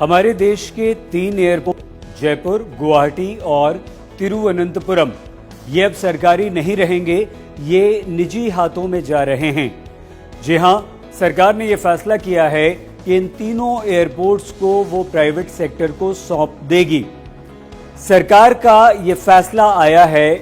हमारे देश के 3 एयरपोर्ट जयपुर, गुवाहाटी और तिरुवनंतपुरम ये अब सरकारी नहीं रहेंगे, ये निजी हाथों में जा रहे हैं। जी हां, सरकार ने यह फैसला किया है कि इन तीनों एयरपोर्ट्स को वो प्राइवेट सेक्टर को सौंप देगी। सरकार का यह फैसला आया है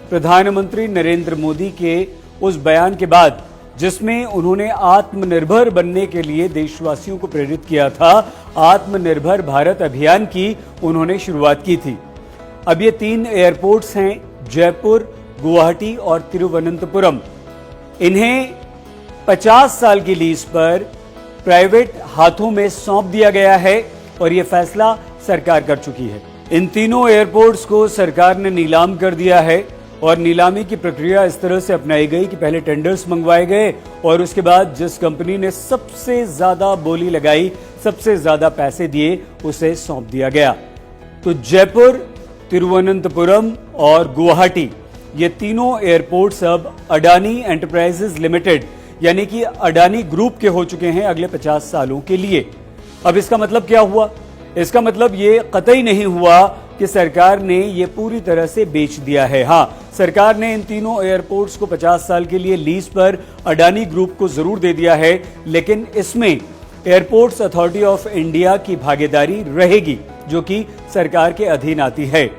प्रधानमंत्री नरेंद्र मोदी के उस बयान के बाद जिसमें उन्होंने आत्मनिर्भर बनने के लिए देशवासियों को प्रेरित किया था। आत्मनिर्भर भारत अभियान की उन्होंने शुरुआत की थी। अब ये 3 एयरपोर्ट्स हैं, जयपुर, गुवाहाटी और तिरुवनंतपुरम। इन्हें 50 साल की लीज पर प्राइवेट हाथों में सौंप दिया गया है और यह फैसला सरकार कर चुकी है। इन तीनों एयरपोर्ट्स को सरकार ने नीलाम कर दिया है और नीलामी की प्रक्रिया इस तरह से अपनाई गई कि पहले टेंडर्स मंगवाए गए और उसके बाद जिस कंपनी ने सबसे ज्यादा बोली लगाई, सबसे ज्यादा पैसे दिए, उसे सौंप दिया गया। तो जयपुर, तिरुवनंतपुरम और गुवाहाटी ये तीनों एयरपोर्ट्स अब अडानी एंटरप्राइजेज लिमिटेड यानी कि अडानी ग्रुप के हो चुके हैं अगले 50 सालों के लिए। अब इसका मतलब क्या हुआ? इसका मतलब ये कतई नहीं हुआ कि सरकार ने ये पूरी तरह से बेच दिया है। हां, सरकार ने इन तीनों एयरपोर्ट्स को 50 साल के लिए लीज पर अडानी ग्रुप को जरूर दे दिया है, लेकिन इसमें एयरपोर्ट्स अथॉरिटी ऑफ इंडिया की भागीदारी रहेगी जो कि सरकार के अधीन आती है।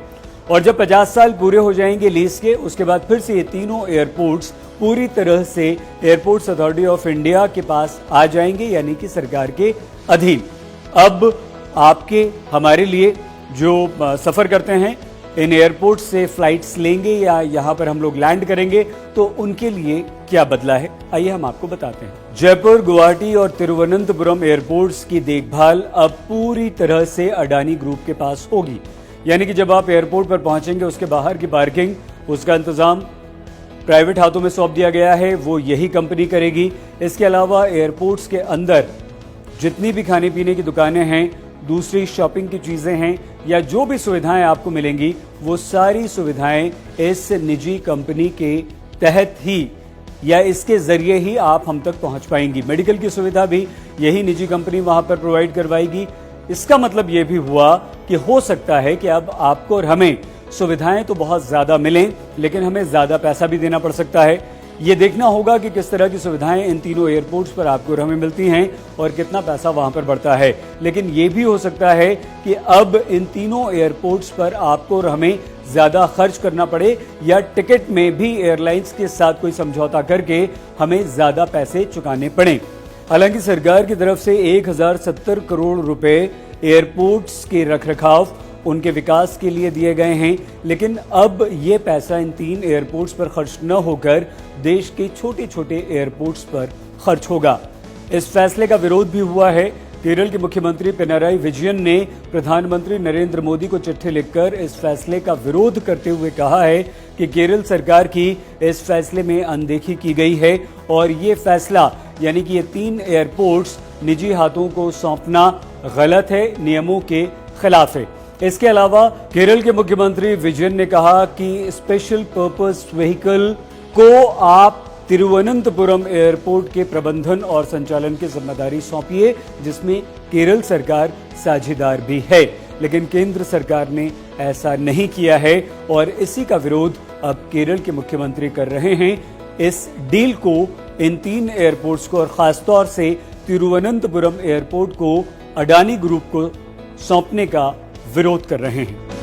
और जब 50 साल पूरे हो जाएंगे लीज के, उसके बाद फिर से ये तीनों एयरपोर्ट्स पूरी तरह से एयरपोर्ट्स अथॉरिटी ऑफ इंडिया के पास आ जाएंगे यानी कि सरकार के अधीन। अब आपके हमारे लिए जो सफर करते हैं इन एयरपोर्ट से फ्लाइट्स लेंगे या यहां पर हम लोग लैंड करेंगे, तो उनके लिए क्या बदला है, आइए हम आपको बताते हैं। जयपुर, गुवाहाटी और तिरुवनंतपुरम एयरपोर्ट्स की देखभाल अब पूरी तरह से अडानी ग्रुप के पास होगी। यानी कि जब आप एयरपोर्ट पर पहुंचेंगे उसके बाहर की पार्किंग, उसका इंतजाम प्राइवेट हाथों में सौंप दिया गया है, वो यही कंपनी करेगी। इसके अलावा एयरपोर्ट्स के अंदर जितनी भी खाने पीने की दुकानें हैं, दूसरी शॉपिंग की चीजें हैं या जो भी सुविधाएं आपको मिलेंगी, वो सारी सुविधाएं इस निजी कंपनी के तहत ही या इसके जरिए ही आप हम तक पहुंच पाएंगी। मेडिकल की सुविधा भी यही निजी कंपनी वहां पर प्रोवाइड करवाएगी। इसका मतलब यह भी हुआ कि हो सकता है कि अब आपको और हमें सुविधाएं तो बहुत ज्यादा मिलें, लेकिन हमें ज्यादा पैसा भी देना पड़ सकता है। ये देखना होगा कि किस तरह की सुविधाएं इन तीनों एयरपोर्ट्स पर आपको और हमें मिलती हैं और कितना पैसा वहां पर बढ़ता है। लेकिन ये भी हो सकता है कि अब इन तीनों एयरपोर्ट्स पर आपको और हमें ज्यादा खर्च करना पड़े या टिकट में भी एयरलाइंस के साथ कोई समझौता करके हमें ज्यादा पैसे चुकाने पड़े। हालांकि सरकार की तरफ से 1070 करोड़ रुपए एयरपोर्ट्स के रखरखाव, उनके विकास के लिए दिए गए हैं, लेकिन अब ये पैसा इन 3 एयरपोर्ट्स पर खर्च न होकर देश के छोटे छोटे एयरपोर्ट्स पर खर्च होगा। इस फैसले का विरोध भी हुआ है। केरल के मुख्यमंत्री पिनाराई विजयन ने प्रधानमंत्री नरेंद्र मोदी को चिट्ठी लिखकर इस फैसले का विरोध करते हुए कहा है कि केरल सरकार की इस फैसले में अनदेखी की गई है और ये फैसला यानी कि ये 3 एयरपोर्ट्स निजी हाथों को सौंपना गलत है, नियमों के खिलाफ है। इसके अलावा केरल के मुख्यमंत्री विजयन ने कहा कि स्पेशल पर्पस व्हीकल को आप तिरुवनंतपुरम एयरपोर्ट के प्रबंधन और संचालन की जिम्मेदारी सौंपिए, जिसमें केरल सरकार साझेदार भी है। लेकिन केंद्र सरकार ने ऐसा नहीं किया है और इसी का विरोध अब केरल के मुख्यमंत्री कर रहे हैं। इस डील को, इन 3 एयरपोर्ट्स को और खासतौर से तिरुवनंतपुरम एयरपोर्ट को अडानी ग्रुप को सौंपने का विरोध कर रहे हैं।